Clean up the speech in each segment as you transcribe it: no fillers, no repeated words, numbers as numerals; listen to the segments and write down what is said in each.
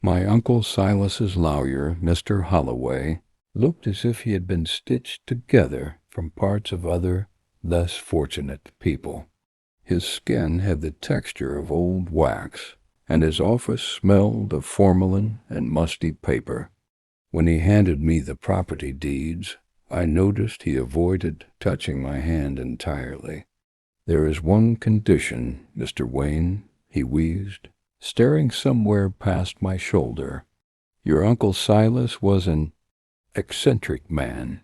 My Uncle Silas's lawyer, Mr. Holloway, looked as if he had been stitched together from parts of other, less fortunate people. His skin had the texture of old wax, and his office smelled of formalin and musty paper. When he handed me the property deeds, I noticed he avoided touching my hand entirely. "There is one condition, Mr. Wayne," he wheezed, staring somewhere past my shoulder. "Your Uncle Silas was an eccentric man.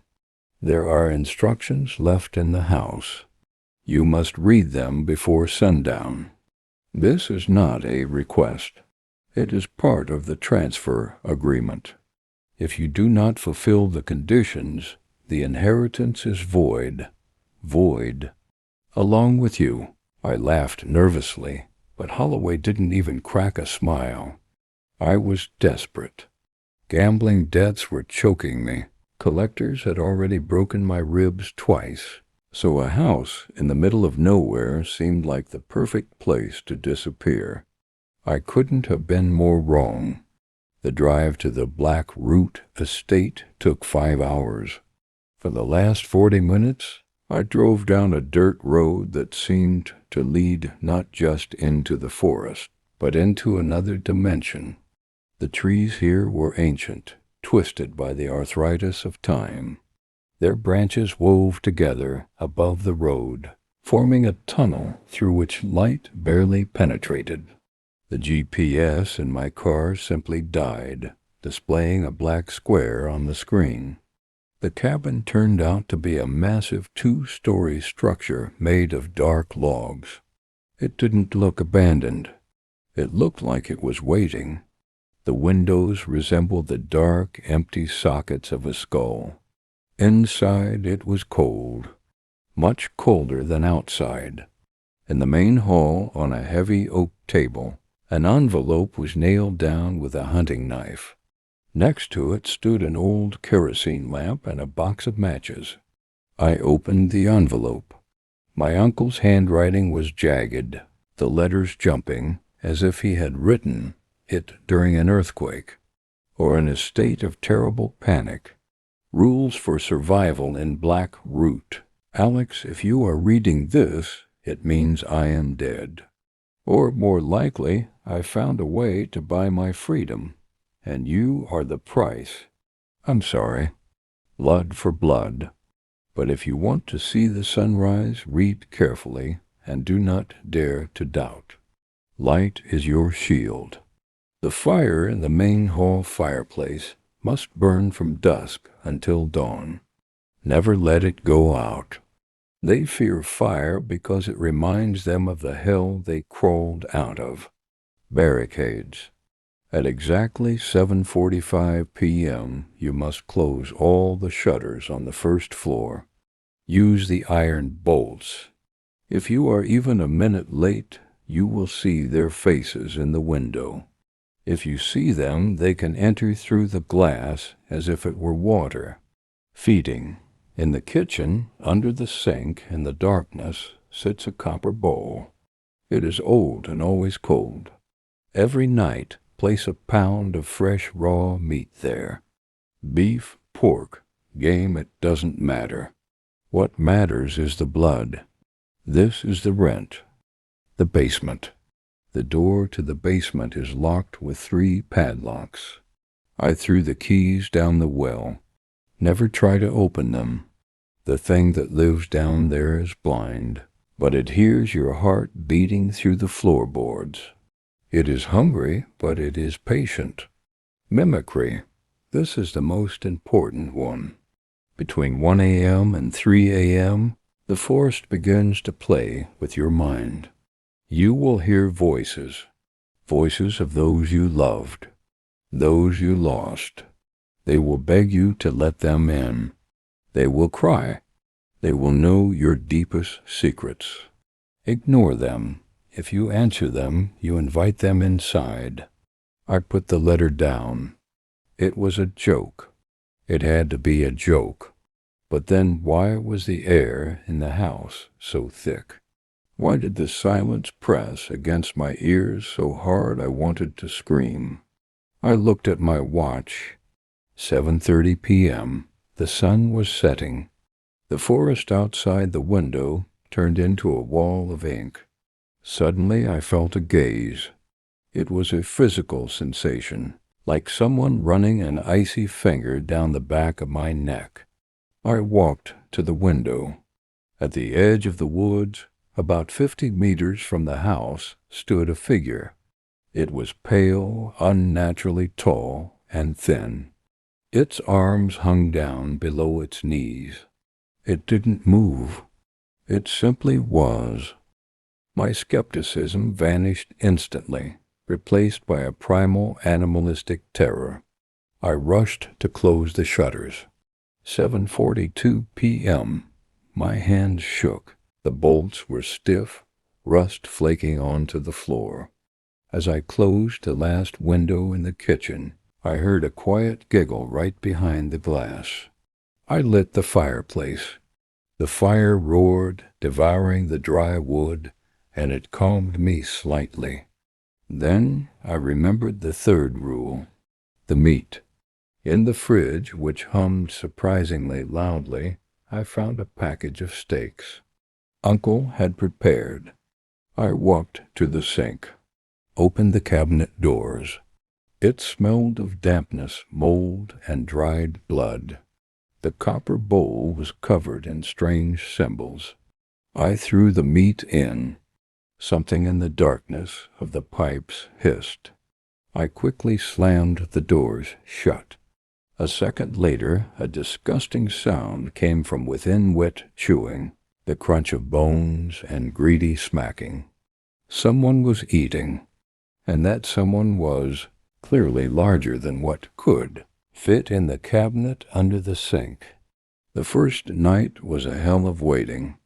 There are instructions left in the house. You must read them before sundown. This is not a request. It is part of the transfer agreement. If you do not fulfill the conditions, the inheritance is void. Void. Along with you." I laughed nervously, but Holloway didn't even crack a smile. I was desperate. Gambling debts were choking me. Collectors had already broken my ribs twice, so a house in the middle of nowhere seemed like the perfect place to disappear. I couldn't have been more wrong. The drive to the Black Root estate took 5 hours. For the last 40 minutes, I drove down a dirt road that seemed to lead not just into the forest, but into another dimension. The trees here were ancient, twisted by the arthritis of time. Their branches wove together above the road, forming a tunnel through which light barely penetrated. The GPS in my car simply died, displaying a black square on the screen. The cabin turned out to be a massive 2-story structure made of dark logs. It didn't look abandoned. It looked like it was waiting. The windows resembled the dark, empty sockets of a skull. Inside it was cold, much colder than outside. In the main hall, on a heavy oak table, an envelope was nailed down with a hunting knife. Next to it stood an old kerosene lamp and a box of matches. I opened the envelope. My uncle's handwriting was jagged, the letters jumping, as if he had written it during an earthquake, or in a state of terrible panic. "Rules for survival in Black Root. Alex, if you are reading this, it means I am dead. Or more likely, I found a way to buy my freedom, and you are the price. I'm sorry. Blood for blood. But if you want to see the sunrise, read carefully, and do not dare to doubt. Light is your shield. The fire in the main hall fireplace must burn from dusk until dawn. Never let it go out. They fear fire because it reminds them of the hell they crawled out of. Barricades. At exactly 7:45 p.m., you must close all the shutters on the first floor. Use the iron bolts. If you are even a minute late, you will see their faces in the window. If you see them, they can enter through the glass as if it were water. Feeding. In the kitchen, under the sink, in the darkness, sits a copper bowl. It is old and always cold. Every night, place a pound of fresh raw meat there. Beef, pork, game, it doesn't matter. What matters is the blood. This is the rent. The basement. The door to the basement is locked with 3 padlocks. I threw the keys down the well. Never try to open them. The thing that lives down there is blind, but it hears your heart beating through the floorboards. It is hungry, but it is patient. Mimicry. This is the most important one. Between 1 a.m. and 3 a.m., the forest begins to play with your mind. You will hear voices, voices of those you loved, those you lost. They will beg you to let them in. They will cry. They will know your deepest secrets. Ignore them. If you answer them, you invite them inside. I put the letter down. It was a joke. It had to be a joke. But then why was the air in the house so thick? Why did the silence press against my ears so hard I wanted to scream? I looked at my watch. 7:30 p.m. The sun was setting. The forest outside the window turned into a wall of ink. Suddenly I felt a gaze. It was a physical sensation, like someone running an icy finger down the back of my neck. I walked to the window. At the edge of the woods, about 50 meters from the house, stood a figure. It was pale, unnaturally tall, and thin. Its arms hung down below its knees. It didn't move. It simply was. My skepticism vanished instantly, replaced by a primal animalistic terror. I rushed to close the shutters. 7:42 p.m. My hands shook. The bolts were stiff, rust flaking onto the floor. As I closed the last window in the kitchen, I heard a quiet giggle right behind the glass. I lit the fireplace. The fire roared, devouring the dry wood, and it calmed me slightly. Then I remembered the third rule, the meat. In the fridge, which hummed surprisingly loudly, I found a package of steaks. Uncle had prepared. I walked to the sink, opened the cabinet doors. It smelled of dampness, mold, and dried blood. The copper bowl was covered in strange symbols. I threw the meat in. Something in the darkness of the pipes hissed. I quickly slammed the doors shut. A second later, a disgusting sound came from within wet chewing, the crunch of bones and greedy smacking. Someone was eating, and that someone was clearly larger than what could fit in the cabinet under the sink. The first night was a hell of waiting.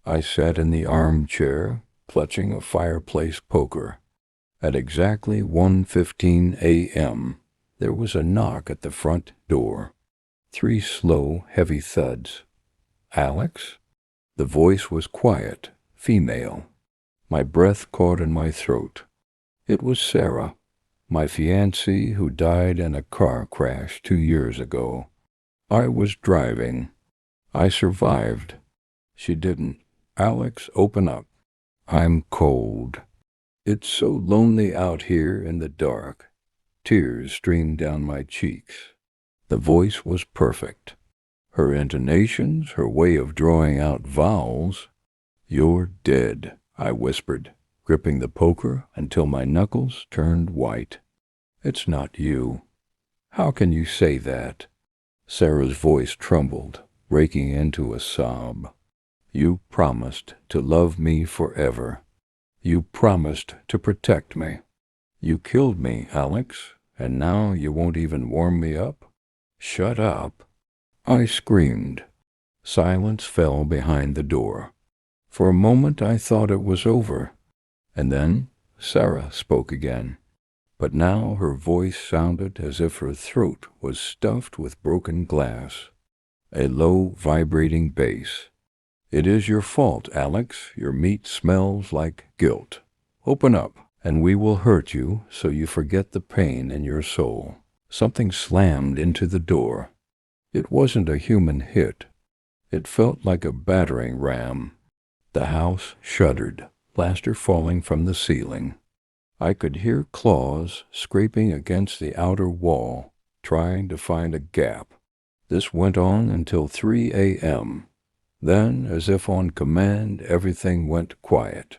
I sat in the armchair, clutching a fireplace poker. At exactly 1:15 a.m., there was a knock at the front door. 3 slow, heavy thuds. Alex? The voice was quiet, female. My breath caught in my throat. It was Sarah, my fiancée who died in a car crash 2 years ago. I was driving. I survived. She didn't. Alex, open up. I'm cold. It's so lonely out here in the dark. Tears streamed down my cheeks. The voice was perfect. Her intonations, her way of drawing out vowels. You're dead, I whispered, gripping the poker until my knuckles turned white. It's not you. How can you say that? Sarah's voice trembled, breaking into a sob. You promised to love me forever. You promised to protect me. You killed me, Alex, and now you won't even warm me up? Shut up. I screamed. Silence fell behind the door. For a moment I thought it was over, and then Sarah spoke again. But now her voice sounded as if her throat was stuffed with broken glass. A low, vibrating bass. It is your fault, Alex. Your meat smells like guilt. Open up, and we will hurt you so you forget the pain in your soul. Something slammed into the door. It wasn't a human hit. It felt like a battering ram. The house shuddered, plaster falling from the ceiling. I could hear claws scraping against the outer wall, trying to find a gap. This went on until 3 a.m. Then, as if on command, everything went quiet.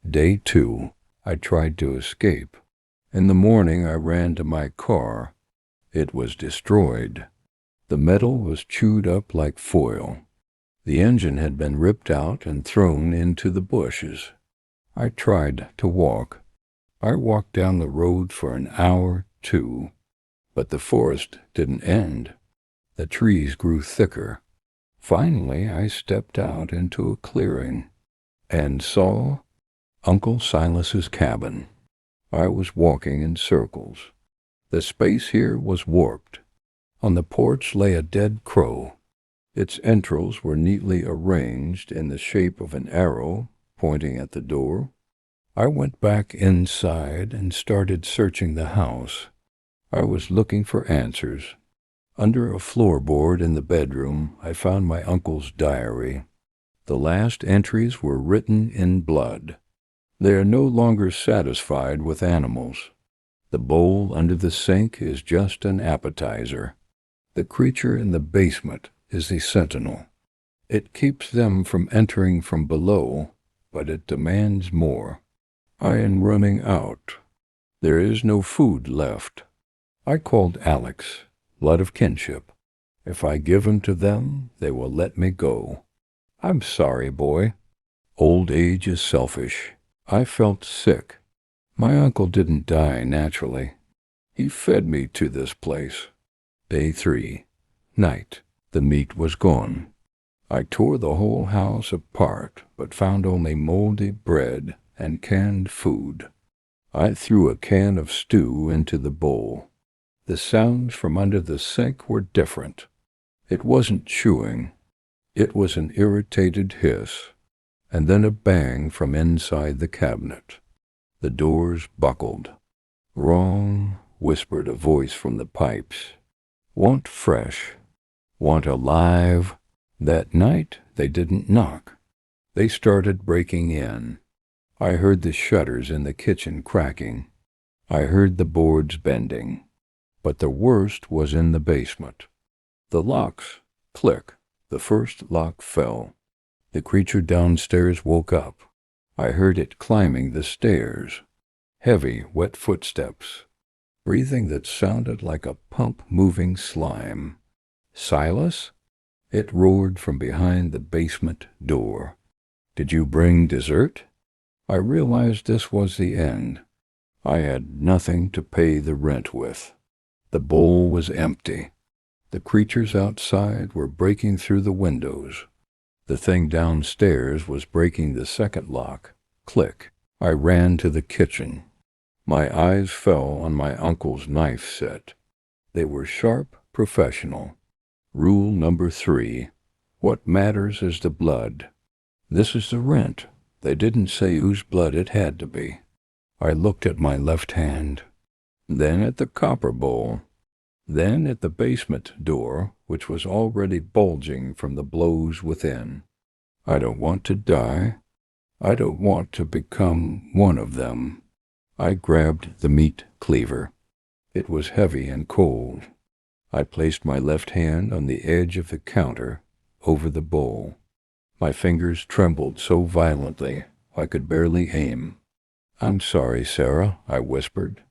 Day 2, I tried to escape. In the morning, I ran to my car. It was destroyed. The metal was chewed up like foil. The engine had been ripped out and thrown into the bushes. I tried to walk. I walked down the road for an hour, too. But the forest didn't end. The trees grew thicker. Finally, I stepped out into a clearing and saw Uncle Silas's cabin. I was walking in circles. The space here was warped. On the porch lay a dead crow. Its entrails were neatly arranged in the shape of an arrow pointing at the door. I went back inside and started searching the house. I was looking for answers. Under a floorboard in the bedroom, I found my uncle's diary. The last entries were written in blood. They are no longer satisfied with animals. The bowl under the sink is just an appetizer. The creature in the basement is the sentinel. It keeps them from entering from below, but it demands more. I am running out. There is no food left. I called Alex, blood of kinship. If I give him to them, they will let me go. I'm sorry, boy. Old age is selfish. I felt sick. My uncle didn't die naturally. He fed me to this place. Day 3. Night. The meat was gone. I tore the whole house apart, but found only moldy bread and canned food. I threw a can of stew into the bowl. The sounds from under the sink were different. It wasn't chewing. It was an irritated hiss, and then a bang from inside the cabinet. The doors buckled. "Wrong," whispered a voice from the pipes. "Want fresh. Want alive." That night they didn't knock. They started breaking in. I heard the shutters in the kitchen cracking. I heard the boards bending. But the worst was in the basement. The locks. Click. The first lock fell. The creature downstairs woke up. I heard it climbing the stairs. Heavy, wet footsteps. Breathing that sounded like a pump moving slime. "Silas?" It roared from behind the basement door. "Did you bring dessert?" I realized this was the end. I had nothing to pay the rent with. The bowl was empty. The creatures outside were breaking through the windows. The thing downstairs was breaking the second lock. Click. I ran to the kitchen. My eyes fell on my uncle's knife set. They were sharp, professional. Rule number 3. What matters is the blood. This is the rent. They didn't say whose blood it had to be. I looked at my left hand, then at the copper bowl, then at the basement door, which was already bulging from the blows within. I don't want to die. I don't want to become one of them. I grabbed the meat cleaver. It was heavy and cold. I placed my left hand on the edge of the counter over the bowl. My fingers trembled so violently I could barely aim. "I'm sorry, Sarah," I whispered.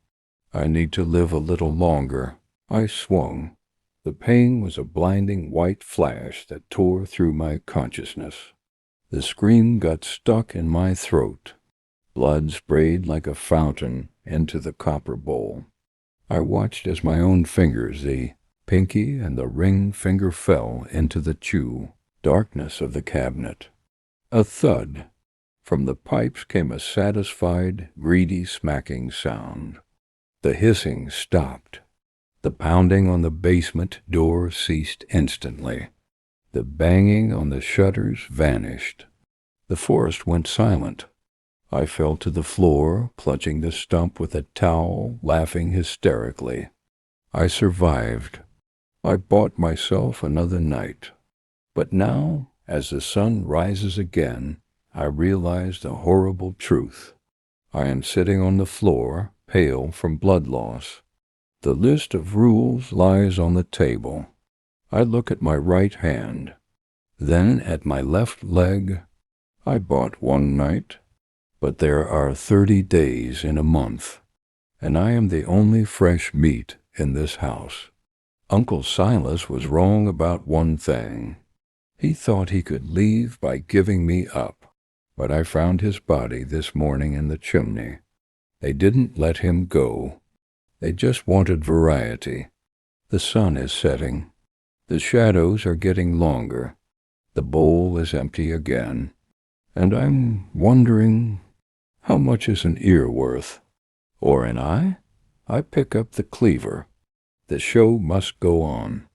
"I need to live a little longer." I swung. The pain was a blinding white flash that tore through my consciousness. The scream got stuck in my throat. Blood sprayed like a fountain into the copper bowl. I watched as my own fingers, the pinky and the ring finger, fell into the darkness of the cabinet. A thud. From the pipes came a satisfied, greedy smacking sound. The hissing stopped. The pounding on the basement door ceased instantly. The banging on the shutters vanished. The forest went silent. I fell to the floor, clutching the stump with a towel, laughing hysterically. I survived. I bought myself another night. But now, as the sun rises again, I realize the horrible truth. I am sitting on the floor, pale from blood loss. The list of rules lies on the table. I look at my right hand, then at my left leg. I bought one night, but there are 30 days in a month, and I am the only fresh meat in this house. Uncle Silas was wrong about one thing. He thought he could leave by giving me up, but I found his body this morning in the chimney. They didn't let him go. They just wanted variety. The sun is setting. The shadows are getting longer. The bowl is empty again. And I'm wondering, how much is an ear worth? Or an eye? I pick up the cleaver. The show must go on.